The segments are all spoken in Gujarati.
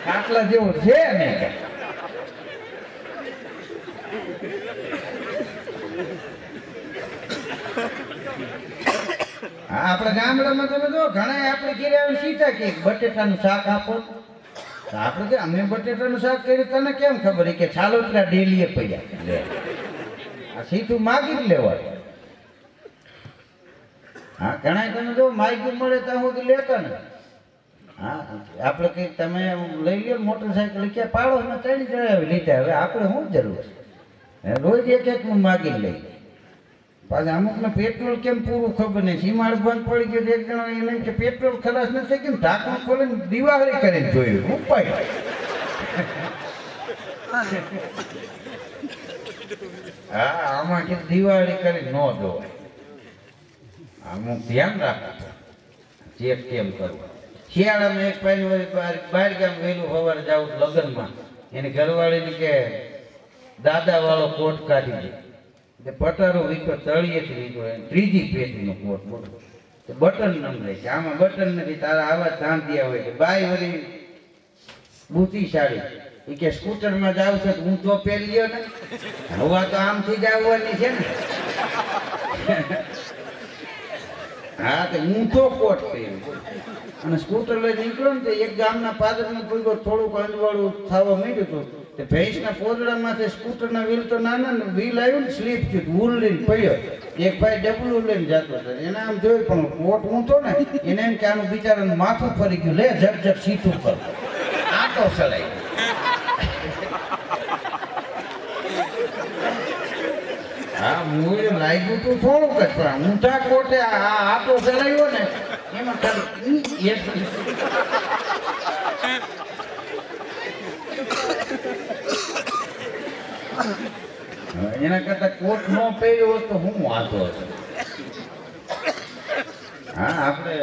ખાટલા જેવું છે ને આપણે ગામડામાં તમે જો ઘણા આપણે ઘરે આવીને સીધા કે બટેટાનું શાક આપો આપણે કે અમે બટેટાનું શાક કર્યું તને કેમ ખબર કે છાલોતરા ડેલીએ પડ્યા લે આ સીધું માગી જ લેવાનું હા ઘણા તમે જો માગી મળે ત્યાં સુધી લેતા ને હા આપણે કંઈક તમે લઈ લો મોટરસાઇકલ ક્યાં પાડો એમાં ચડી જાય લીધા હવે આપણે શું જરૂર છે રોજ એક એકનું માગી લઈ પાછા અમુકને પેટ્રોલ કેમ પૂરું ખબર નહીં સીમાડ બંધ પડી ગયો એક જણા એને કે પેટ્રોલ ખલાસ નથી થઈ ગયું ઢાંકણ ખોલીને દિવાળી કરીને જોયું ઉપાય હા આમાં કે દિવાળી કરી ન જોવાય અમુક ધ્યાન રાખો ચેક કેમ કરવું શિયાળામાં એક પાણી બહાર ગામ વહેલું સવારે જાવું લગ્નમાં એની ઘરવાળીને કે દાદા વાળો કોટ કાઢી દે પટારો વીકો તળિયેથી વીકો ત્રીજી પેઢીનો કોટ બોલો બટન નંબરે છે આમાં બટન નથી તારા આવા ધાંધિયા હોય કે બાઈ વળી બુદ્ધિશાળી એ કે સ્કૂટરમાં જાવ છો હું તો પહેરી ગયો ને હવા તો આમથી જ આવવાની છે ને હા તો હું તો કોટ પહેર્યું અને સ્કૂટર લઈ નીકળ્યો ને તો એક ગામના પાદરમાં પૂર્વ થોડુંક અંજવાળું થવા માંડ્યું હતું તે ભેંસના પોદડામાંથી સ્કૂટરના વ્હીલ તો નાના ને વ્હીલ આવ્યું ને સ્લીપ થયું વૂલ લઈને પડ્યો એક ભાઈ ડબલું લઈને જતો હતો એને આમ જોયું પણ કોટ ઊંચો ને એને એમ કે આનું બિચારાનું માથું ફરી ગયું લે ઝટ ઝટ સીધું કર આટો ચલાવી હા મૂળ લાગ્યું તું થોડુંક જ પણ ઊંધા કોટે આટો ચલાવ્યો ને એમાં ખાલી એના કરતા કોટ ન પહેર્યો હોત તો હું વાંધો હતો હા આપણે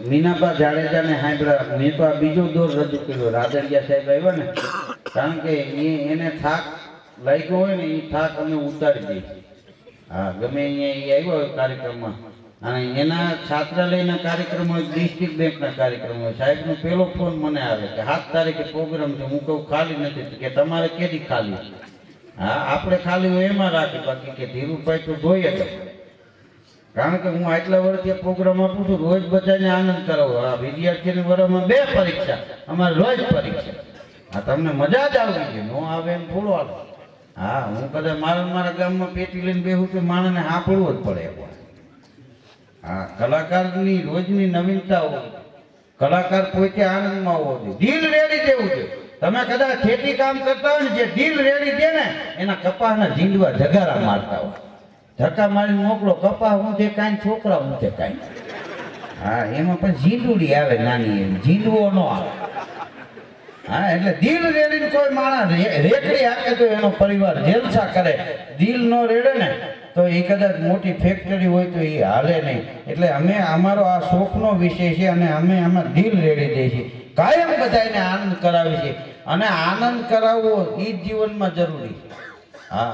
મીનાબા જાડેજાને સાંભળ્યા મેં તો આ બીજો દોર રજૂ કર્યો રાદડિયા સાહેબ આવ્યા ને કારણ કે એને થાક લાગ્યો હોય ને એ થાક અમે ઉતારી દઈએ હા ગમે અહીંયા એ આવ્યો હોય કાર્યક્રમમાં અને એના છાત્રાલયના કાર્યક્રમ હોય ડિસ્ટ્રિક્ટ બેંકના કાર્યક્રમ હોય સાહેબનો પહેલો ફોન મને આવે કે 7 તારીખે પ્રોગ્રામ છે હું કહું ખાલી નથી કે તમારે કેદી ખાલી હા આપણે ખાલી હોય એમાં રાખી બાકી કે ધીરુભાઈ તો જોઈએ જ કારણ કે હું આટલા વર્ષથી પ્રોગ્રામ આપું છું રોજ બધાને આનંદ કરાવો આ વિદ્યાર્થીની વર્ષમાં 2 પરીક્ષા અમારે રોજ પરીક્ષા હા તમને મજા જ આવવી જોઈએ ન આવે એમ થોડું આવે હા હું કદાચ મારા ગામમાં પેટી લઈને બેહું તો માણસને સાંભળવું જ પડે હા કલાકારની રોજની નવીનતા હોય કલાકાર પોતે આનંદમાં હોવો જોઈએ દિલ રેડી દેવું જોઈએ તમે કદાચ ખેતી કામ કરતા હોય ને જે દિલ રેડી દે ને એના કપાસના ઝીંડવા જગારા મારતા હોય ધક્કા મારીને મોકલો કપાસ હું તે કાંઈ છોકરા હું તે કાંઈ હા એમાં પણ ઝીંડુડી આવે નાની એવી ઝીંડવો ન આવે હા એટલે દિલ રેડીને કોઈ માણસ રેકડી હાકે તો એનો પરિવાર જેલસા કરે દિલ ન રેડે ને તો એ કદાચ મોટી ફેક્ટરી હોય તો એ હાલે નહીં એટલે અમે અમારો આ શોખનો વિષય છે અને અમે આમાં દિલ રેડી દઈએ છીએ કાયમ બધાને આનંદ કરાવી છે અને આનંદ કરાવવો એ જ જીવનમાં જરૂરી છે હા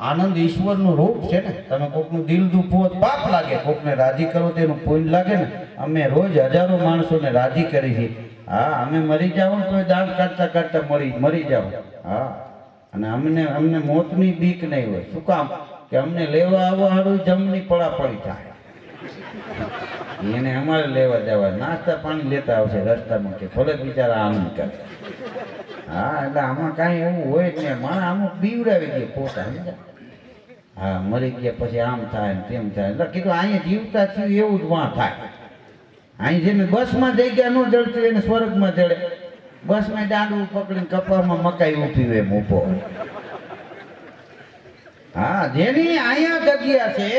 આનંદ ઈશ્વરનું રૂપ છે ને તમે કોકનું દિલ દુખવો પાપ લાગે કોકને રાજી કરો તો એનું પુણ્ય લાગે ને અમે રોજ હજારો માણસોને રાજી કરી છીએ હા અમે મરી જાવ તો દાન કાઢતા કાઢતા મરી જાવ હા અને અમને મોતની બીક નહીં હોય શું કામ કે અમને લેવા આવવા હારું જમની પડાપડી થાય એને અમારે લેવા જવા નાસ્તા પાણી લેતા આવશે રસ્તામાં કે ભલે બિચારા આનંદ કરે હા એટલે આમાં કાંઈ એવું હોય જ નહીં માણસ અમુક બીવડાવી દે પોતા હા મરી ગયા પછી આમ થાય ને તેમ થાય એટલે કીધું અહીંયા જીવતા થયું એવું જ વાં થાય અહીં જેને બસમાં જગ્યા ન જડતી એને સ્વર્ગમાં જડે બસમાં દાંડું પકડીને કપામાં મકાઈ ઊભી હોય ઊભો હા જેની અહીંયા જગ્યા છે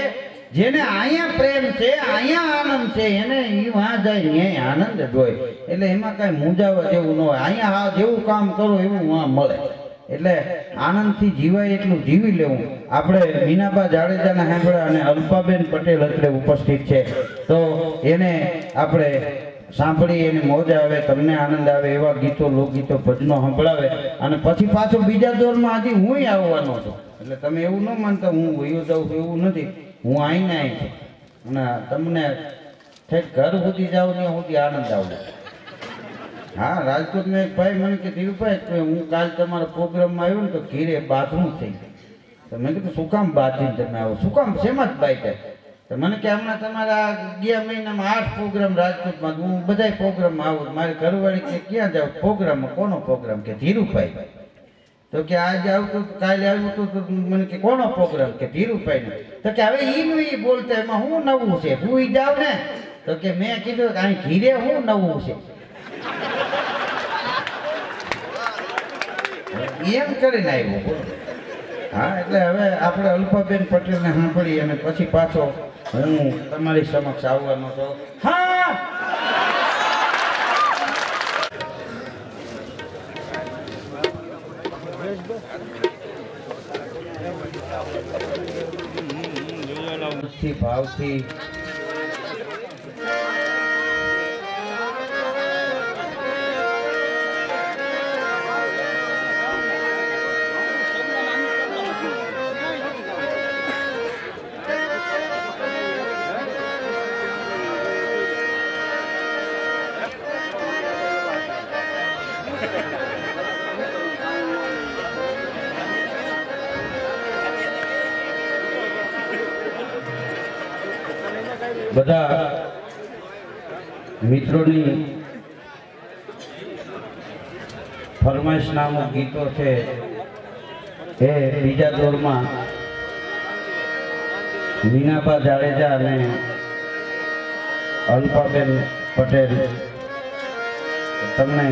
જેને અહીંયા પ્રેમ છે અહીંયા આનંદ છે એને એ વાં જાય અહીંયા આનંદ જ હોય એટલે એમાં કાંઈ મૂંઝાવા જેવું ન હોય અહીંયા જેવું કામ કરો એવું વાં મળે એટલે આનંદથી જીવાય એટલું જીવી લેવું આપણે મીનાબા જાડેજાના સાંભળ્યા અને અલ્પાબેન પટેલ અત્રે ઉપસ્થિત છે તો એને આપણે સાંભળી એને મોજ આવે તમને આનંદ આવે એવા ગીતો લોકગીતો ભજનો સંભળાવે અને પછી પાછો બીજા દોરમાં હજી હું આવવાનો છું એટલે તમે એવું ન માનતા હું વયો જાઉં છું એવું નથી હું આવીને આવી છું અને તમને ઠેક ઘર સુધી જાઉં ત્યાં સુધી આનંદ આવું હા, રાજકોટમાં એક ભાઈ મને કે ધીરુભાઈ કે હું કાલ તમારા પ્રોગ્રામમાં આવ્યો ને તો ઘીરે બાથરૂમ થઈ ગયું. તો મેં કીધું શું કામ બાથીને તમે આવો, શું કામ શેમાં જ બાઈક? તો મને કે હમણાં તમારા ગયા મહિનામાં 8 પ્રોગ્રામ રાજકોટમાં, હું બધાય પ્રોગ્રામમાં આવું. મારી ઘરવાળી કે ક્યાં જાવ પ્રોગ્રામમાં? કોનો પ્રોગ્રામ? કે ધીરુભાઈ. તો કે આજે આવતું કાલે આવ્યું તો મને કે કોનો પ્રોગ્રામ? કે ધીરુભાઈ. તો કે હવે ઈનું ઈ બોલતા એમાં શું નવું છે? ભૂઈ જાવ ને. તો કે મેં કીધું કે અહીં ઘીરે શું નવું છે એમ કરીને આવ્યો. હા, એટલે હવે આપણે અલ્પાબેન પટેલને સાંભળી અને પછી પાછો હું તમારી સમક્ષ આવવાનો છું. હા, ભાવથી બધા મિત્રોની ફરમાઈશના અમુક ગીતો છે એ બીજા દોરમાં મીનાબા જાડેજા અને અલ્પાબેન પટેલ તમને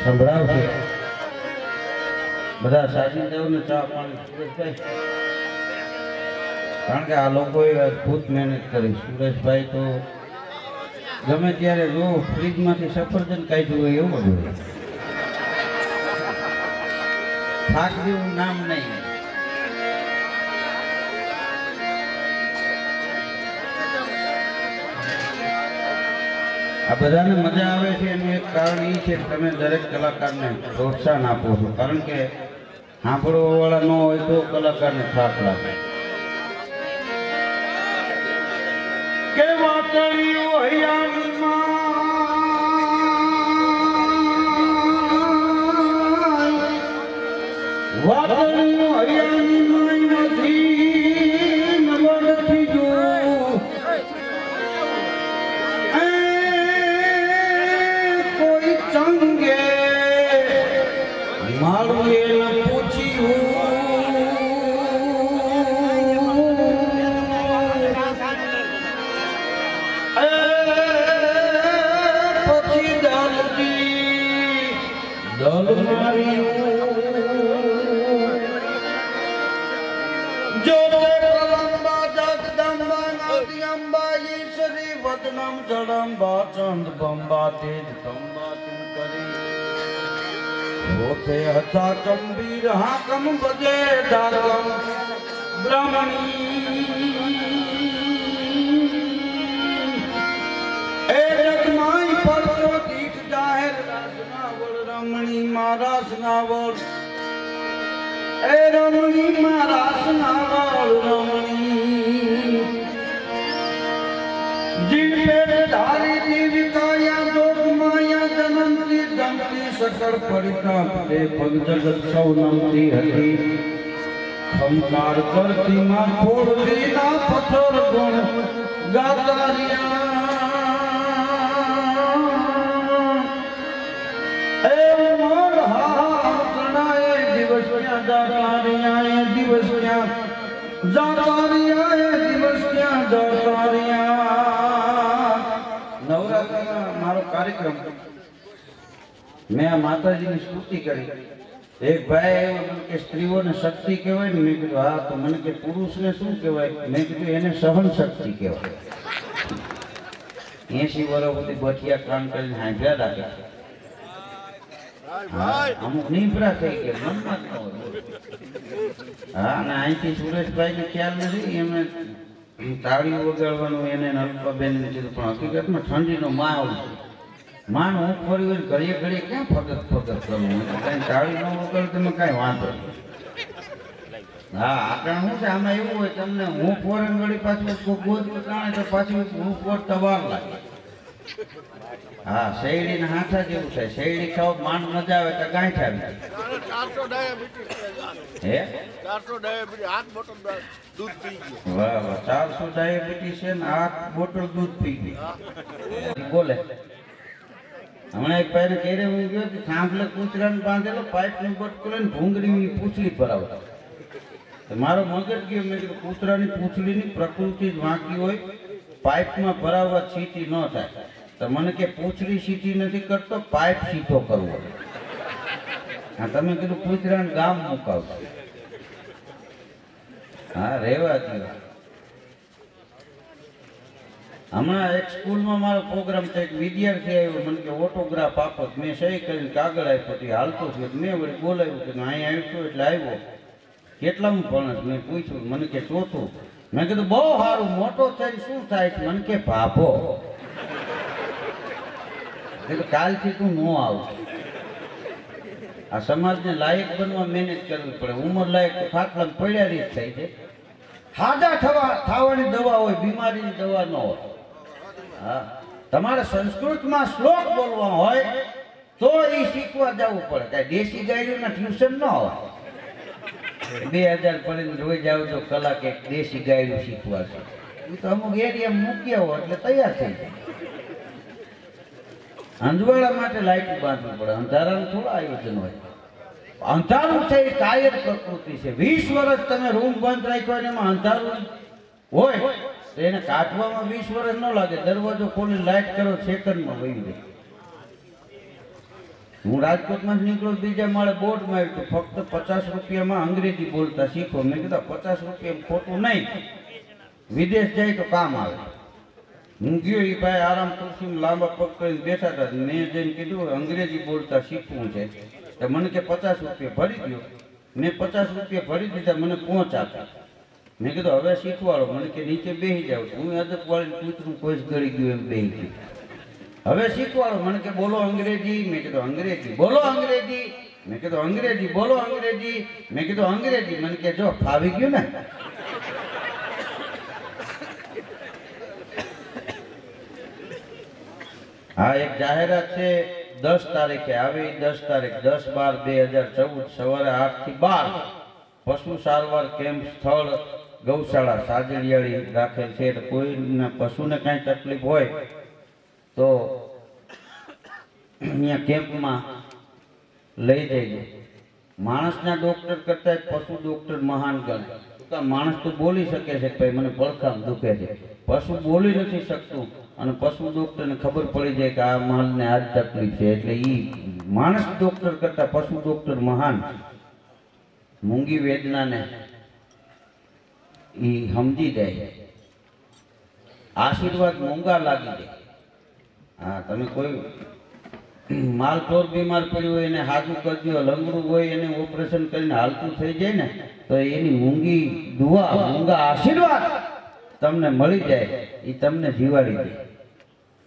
સંભળાવશે. બધા સાજિંદાઓને ચા પાણી સુરેશભાઈ, કારણ કે આ લોકોએ અદભુત મહેનત કરી. સુરેશભાઈ તો ગમે ત્યારે જો ફ્રીજમાંથી સફરજન કાઢ્યું હોય એવું જ હોય, થાક જેવું નામ નહીં. આ બધાને મજા આવે છે એનું એક કારણ એ છે કે તમે દરેક કલાકારને પ્રોત્સાહન આપો છો, કારણ કે સાંભળવા વાળા ન હોય તો કલાકારને થાક લાગે. કે વાતળીઓ હૈયામાં વાતળીઓ હૈયાની નથી નવરથી જો કોઈ ચંગે મારું એને પૂછ્યું જડંબા ચંદ બંબા તેજ કંબા તું કરી હોતે હતા કંબીર હાકમ બજે ધારમ બ્રહ્મણી એ રખમાઈ પરચો દીઠ જાહેર રાસનાવળ રમણી માં રાસનાવળ એ રમણી માં રાસનાવળ રમણી धारी देविकाया जोग माया जनंती दंती सकल परितापते पग जगत सौनंती हती खमकार करती मां छोड़ दीना पत्थर गुण गातारिया ए मोर हाथनाए दिवस क्या दातारिया दिवस क्या जातारिया दिवस क्या जातारिया. નવરાત્રિમાં મારો કાર્યક્રમ મેં માતાજીની સ્તુતિ કરી. એક ભાઈ મને કે સ્ત્રીઓને શક્તિ કહેવાય ને, મેં કીધું હા. તો મને કે પુરુષને શું કહેવાય? મેં કીધું એને સહન શક્તિ કહેવાય. 80 વર્ષ સુધી બઠિયા કામ કરીને હાંભ્યા રાખે. અમુક નીપરા થઈ ગયા મનમાં જ ન હોય. હા, અને અહીંથી સુરેશભાઈને ખ્યાલ નથી, એમને તાળી વગાડવાનું એને અલ્પાબેન કીધું, પણ હકીકતમાં ઠંડીનો માહોલ છે. માન હું ફરી હોય ઘડીએ ઘડીએ ક્યાં ફગત કરું? કાંઈ તાળી ન વગાડું તમે કાંઈ વાંધો નહીં. હા, આપણે શું છે આમાં એવું હોય તમને હું ફોરન વળી પાછું ગોદવું જાણે તો પાછું હું ફોર તવાર લાગે. હા, શેરડી ને હાથા જેવું થાય. શેરડી ખાવ માંડ મજા આવે તો ગાંઠ આવી. 400 ડાયાબિટીસ હે 400 ડાયાબિટીસ 8 બોટલ દૂધ પી ગયો. વાહ વાહ, 400 ડાયાબિટીસ છે ને 8 બોટલ દૂધ પી ગઈ. બોલે હમણાં એક ભાઈને ઘેરે હું ગયો કે સાંભળે કૂતરાને બાંધેલો પાઇપની બટકો લઈને ભૂંગળીની પૂંછડી પર આવતા. તો મારો મગજ ગયો, મેં કીધું કૂતરાની પૂંછડીની પ્રકૃતિ જ વાંકી હોય, પાઇપમાં ભરાવવા સીટી ન થાય. તો મને કે પૂંછડી સીટી નથી કરતો, પાઇપ સીધો કરવો. હા, તમે કીધું કૂતરાને ગામ મુકાવશો. હા, રહેવા દો. હમણાં એક સ્કૂલમાં મારો પ્રોગ્રામ છે, એક વિદ્યાર્થી આવ્યો, મને કે ઓટોગ્રાફ આપો. મેં સહી કરીને કાગળ આપ્યો, તે હાલતો થયો. મેં વળી બોલાવ્યું કે અહીં આવ્યો એટલે આવ્યો. કેટલામું ભણસ? મેં પૂછ્યું. મને કે ચોથું. મેં કીધું બહુ સારું, મોટો થઈને શું થાય છે? મને કે ભાભો. એટલે કાલથી તું ન આવ. આ સમાજને લાયક બનવા મહેનત કરવી પડે. ઉંમર લાયક તો ખાટલામાં પડ્યા જ થાય છે. હાજા થવાની દવા હોય, બીમારીની દવા ન હોય. હા, તમારે સંસ્કૃતમાં શ્લોક બોલવા હોય તો એ શીખવા જવું પડે. કાંઈ દેશી ગાયડીઓના ટ્યુશન ન હોય. 2000 પડીને રોજ આવજો કલાક એક દેશી ગાયડું શીખવા છે. એ તો અમુક એરિયામાં મૂક્યા હોય એટલે તૈયાર થઈ જાય. અંજવાળા માટે લાઈટ બાંધવું પડે. અંધારાનું થોડા આયોજન હોય. અંધારું છે એ કાયર પ્રકૃતિ છે. 20 વર્ષ તમે રૂમ બંધ રાખ્યો અને એમાં અંધારું હોય તો એને કાઢવામાં 20 વર્ષ ન લાગે. દરવાજો ખોલી લાઈટ કરો, સેકન્ડમાં વહી જાય. હું રાજકોટમાં જ નીકળ્યો, બીજા માળે બોર્ડ માર્યું તો ફક્ત 50 રૂપિયામાં અંગ્રેજી બોલતા શીખો. મેં કીધું 50 રૂપિયા ખોટું નહીં, વિદેશ જાય તો કામ આવે. હું ગયો, એ ભાઈ આરામ ખુરશીમાં લાંબા પગ કરીને બેઠા હતા. મેં જઈને કીધું અંગ્રેજી બોલતા શીખવું છે. તો મને કે 50 રૂપિયા ભરી દો. મેં 50 રૂપિયા ભરી દીધા, મને પહોંચ આપ્યા. મેં કીધું હવે શીખવાડો. મને કે નીચે બેસી જાવ. હું અદબ વાળીને કૂતરું કોઈ જ ગળી ગયું એમ બેસી ગયું. હવે શીખવાડો. મને કે બોલો અંગ્રેજી. મેં કીધું અંગ્રેજી. બોલો અંગ્રેજી. મેં કીધું અંગ્રેજી. બોલો અંગ્રેજી. મેં કીધું અંગ્રેજી. મને કે જો ફાવી ગયું ને. હા, એક જાહેરાત છે 10 તારીખે આવી. 10 તારીખ 10/12/2014 સવારે 8 થી 12 પશુ સારવાર કેમ્પ સ્થળ ગૌશાળા સાજલિયાળી રાખેલ છે. કોઈના પશુને કાંઈ તકલીફ હોય તો અહીંયા કેમ્પમાં લઈ જઈએ. માણસના ડોક્ટર કરતા પશુ ડોક્ટર મહાન ગણે. માણસ તો બોલી શકે છે ભાઈ મને પડખામ દુખે છે, પશુ બોલી નથી શકતું અને પશુ ડોક્ટરને ખબર પડી જાય કે આ માલને આ જ તકલીફ છે. એટલે એ માણસ ડોક્ટર કરતા પશુ ડોક્ટર મહાન. મૂંગી વેદનાને એ સમજી જાય. આશીર્વાદ મૂંગા લાગી જાય. હા, તમે કોઈ માલચોર બીમાર પડ્યું હોય એને હાજુ કરજો, લંગડું હોય એને ઓપરેશન કરીને હાલતું થઈ જાય ને તો એની મૂંગી દુઆ, મૂંગા આશીર્વાદ તમને મળી જાય, એ તમને જીવાડી દે.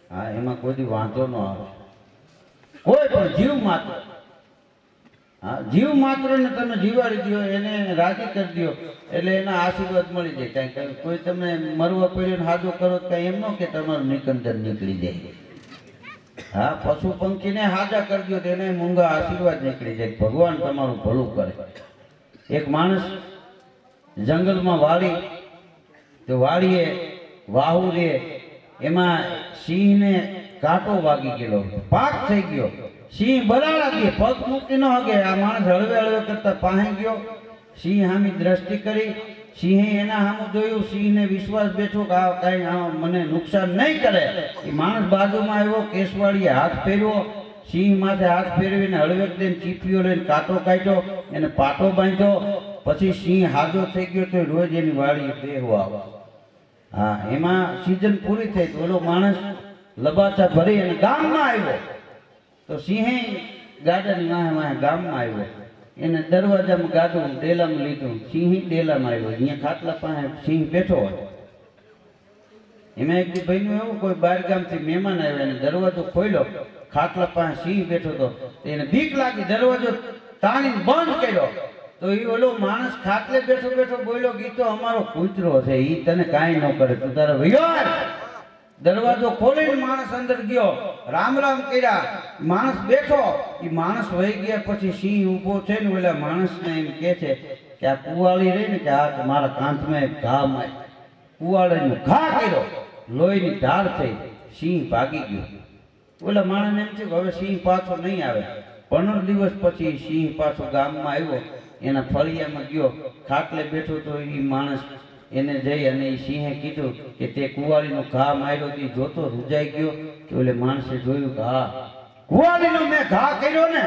હા, એમાં કોઈ વાંધો ન આવે. કોઈ પણ જીવ માત્ર, હા, જીવ માત્રને તમે જીવાડી દો, એને રાજી કરી દો એટલે એના આશીર્વાદ મળી જાય. કાંઈ કોઈ તમે મરવા પડ્યો ને હાજો કરો કાંઈ એમ ન કે તમારું નિકંદન નીકળી જાય. હા, પશુ પંખીને હાજા કરજો તો એને મૂંગા આશીર્વાદ નીકળી જાય. ભગવાન તમારું ભલું કરે. એક માણસ જંગલમાં વાડી, તો વાડીએ વાહુ રે, એમાં સિંહને કાંટો વાગી ગયેલો, પાક થઈ ગયો. સિંહ બરાડા દે, પગ મૂકી ન હગે. આ માણસ હળવે હળવે કરતા પાસે ગયો, સિંહ સામે દ્રષ્ટિ કરી, સિંહે એના સામું જોયું. સિંહને વિશ્વાસ બેઠો કે આ કાંઈ મને નુકસાન નહીં કરે. એ માણસ બાજુમાં આવ્યો, કેસવાળીએ હાથ ફેરવ્યો, સિંહ માથે હાથ ફેરવીને હળવેક દઈને ચીપીઓ લઈને કાંટો કાઢ્યો, એને પાટો બાંધ્યો. પછી સિંહ હાજો થઈ ગયો તો રોજ એની વાડીએ બેહવા આવે. હા, એમાં સિઝન પૂરી થઈ તો ઓલો માણસ લબાચા ભરી અને ગામમાં આવ્યો. તો સિંહે ગાડાની વાહે વાહે ગામમાં આવ્યો. એને દરવાજામાં ગાડું ડેલામાં લીધું. સિંહ ડેલામાં આવ્યો. અહીંયા ખાટલા પાસે સિંહ બેઠો હોય. એમાં એક દી ભાઈનું એવું, કોઈ બહાર ગામથી મહેમાન આવ્યા અને દરવાજો ખોલ્યો, ખાટલા પાસે સિંહ બેઠો હતો. એને બીક લાગી, દરવાજો તાણીને બંધ કર્યો. તો એ ઓલો માણસ ખાટલે બેઠો બેઠો બોલ્યો કે ઈ તો અમારો કૂતરો છે, એ તને કાંઈ ન કરે, તું તારે વયો. દરવાજો ખોલીને માણસ અંદર ગયો, રામ રામ કર્યા, માણસ બેઠો. એ માણસ વહી ગયા પછી સિંહ ઊભો છે ને ઓલા માણસને એમ કહે છે કે આ કુવાળી રહી ને કે આ મારા કાંધમાં એક ઘા માર. કુવાળીનો ઘા કર્યો, લોહીની ધાર થઈ, સિંહ ભાગી ગયો. ઓલા માણસને એમ થયું કે હવે સિંહ પાછો નહીં આવે. 15 દિવસ પછી સિંહ પાછો ગામમાં આવ્યો, એના ફળિયામાં ગયો, ખાટલે બેઠો તો એ માણસ એને જઈ અને એ સિંહે કીધું કે તે કુવાળીનો ઘા માર્યો તે જોતો રૂજાઈ ગયો. કે ઓલે માણસે જોયું કે હા કુવાળીનો મેં ઘા કર્યો ને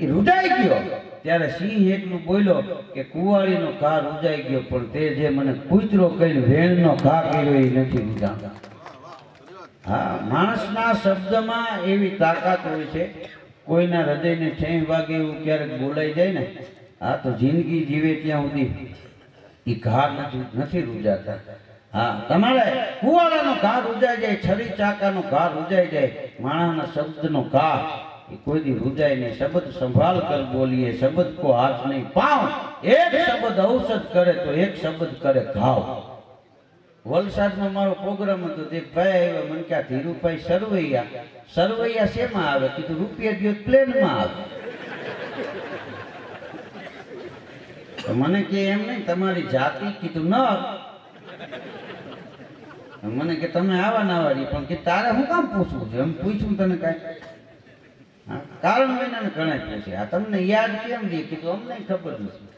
એ રૂજાઈ ગયો. ત્યારે સિંહ એટલું બોલ્યો કે કુવાળીનો ઘા રૂજાઈ ગયો પણ તે જે મને કૂતરો કહીને વેણનો ઘા કર્યો એ નથી રૂજાતો. હા, માણસના શબ્દમાં એવી તાકાત હોય છે. કોઈના હૃદયને ઠેં વાગે એવું ક્યારેક બોલાઈ જાય ને, આ તો જિંદગી જીવે ત્યાં સુધી એ ઘા નથી રૂજાતા. હા, તમારે કુવાડાનો ઘા રૂજાઈ જાય, છરી ચાકાનો ઘા રૂજાઈ જાય, માણસના શબ્દનો ઘા એ કોઈ દી રૂજાય નહીં. શબ્દ સંભાળ કર બોલીએ, શબ્દ કો હાથ નહીં પાવ. એક શબ્દ ઔષધ કરે તો એક શબ્દ કરે ઘાવ. વલસાડમાં મારો પ્રોગ્રામ હતો, એક ભાઈ આવ્યા, મને કે ધીરુભાઈ સરવૈયા શેમાં આવે? કીધું રૂપિયા દિયો પ્લેનમાં આવે. તો મને કે એમ નહીં તમારી જાતિ? કીધું ન. મને કે તમે આવા ના વાળી પણ કે તારે હું કામ પૂછવું છે? એમ પૂછ્યું તને કાંઈ કારણ વિના ને ઘણા પૂછે આ તમને યાદ કેમ દે? કીધું અમને ખબર નથી.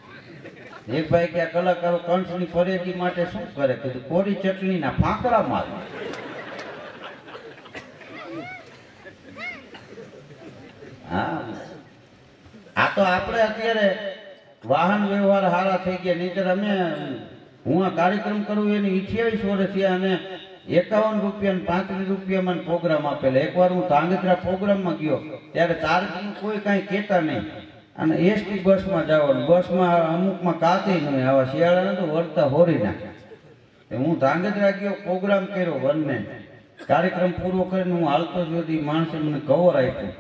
એક ભાઈ કે આ કલાકારો કંઠની પરેજી માટે શું કરે? કીધું કોરી ચટણીના ફાંકડા મારે. હા, આ તો આપણે અત્યારે વાહન વ્યવહાર સારા થઈ ગયા. નહીંતર અમે હું આ કાર્યક્રમ કરું એની 28 વર્ષ થયા અને 51 રૂપિયા ને 35 રૂપિયામાં પ્રોગ્રામ આપેલા. એકવાર હું ધાંગધ્રા પ્રોગ્રામમાં ગયો ત્યારે ચાર્જનું કોઈ કાંઈ કહેતા નહીં અને એસટી બસમાં જવાનું. બસમાં અમુકમાં કાતી નહીં, આવા શિયાળાને તો વળતા હોરી નાખે. હું ધાંગધ્રા ગયો, પ્રોગ્રામ કર્યો, 1 મેન કાર્યક્રમ પૂરો કરીને હું હાલતો જોતી માણસે મને કવર આપ્યું.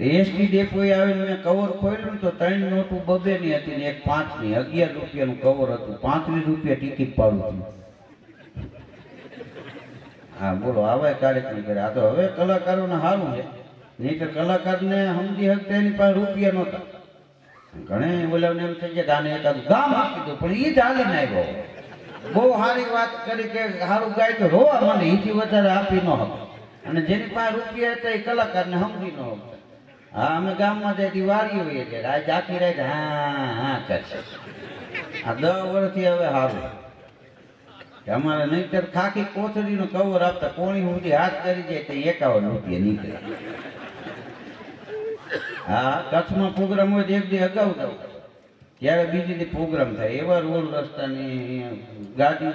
એસટી ડેપોએ આવીને મેં કવર ખોલ્યું તો 3 નોટું 2 ની હતી ને 1 5 ની. 11 રૂપિયાનું કવર હતું, 35 રૂપિયા ટિકિટ પાડું છું. હા બોલો, આવા કાર્યક્રમ કરે. આ તો હવે કલાકારોને સારું છે, નહીં તો કલાકારને સમજી શકતા એની પાસે રૂપિયા નહોતા. ઘણે બોલાવને એમ થઈ જાય આને એકાદું ગામ આપી દો, પણ એ જ હાલીને આવ્યો. બહુ સારી વાત કરી કે સારું ગાય તો રોવા મને એથી વધારે આપી ન હતો. અને જેની પાસે રૂપિયા હતા એ કલાકારને સમજી ન શકતા. હા, અમે ગામમાં જઈતી વારી હોઈએ છીએ, રાજ આખી રાત હા હા કરશે. આ 10 વર્ષથી હવે સારું. અમારે નહીંતર ખાખી કોથળીનો કવર આપતા, કોણી સુધી હાથ કરી જાય તો 51 રૂપિયા નીકળે. હા, કચ્છમાં પ્રોગ્રામ હોય તો એક દી અગાઉ જાવ, ત્યારે બીજી દી પ્રોગ્રામ થાય. એવા રોડ રસ્તાની ગાડી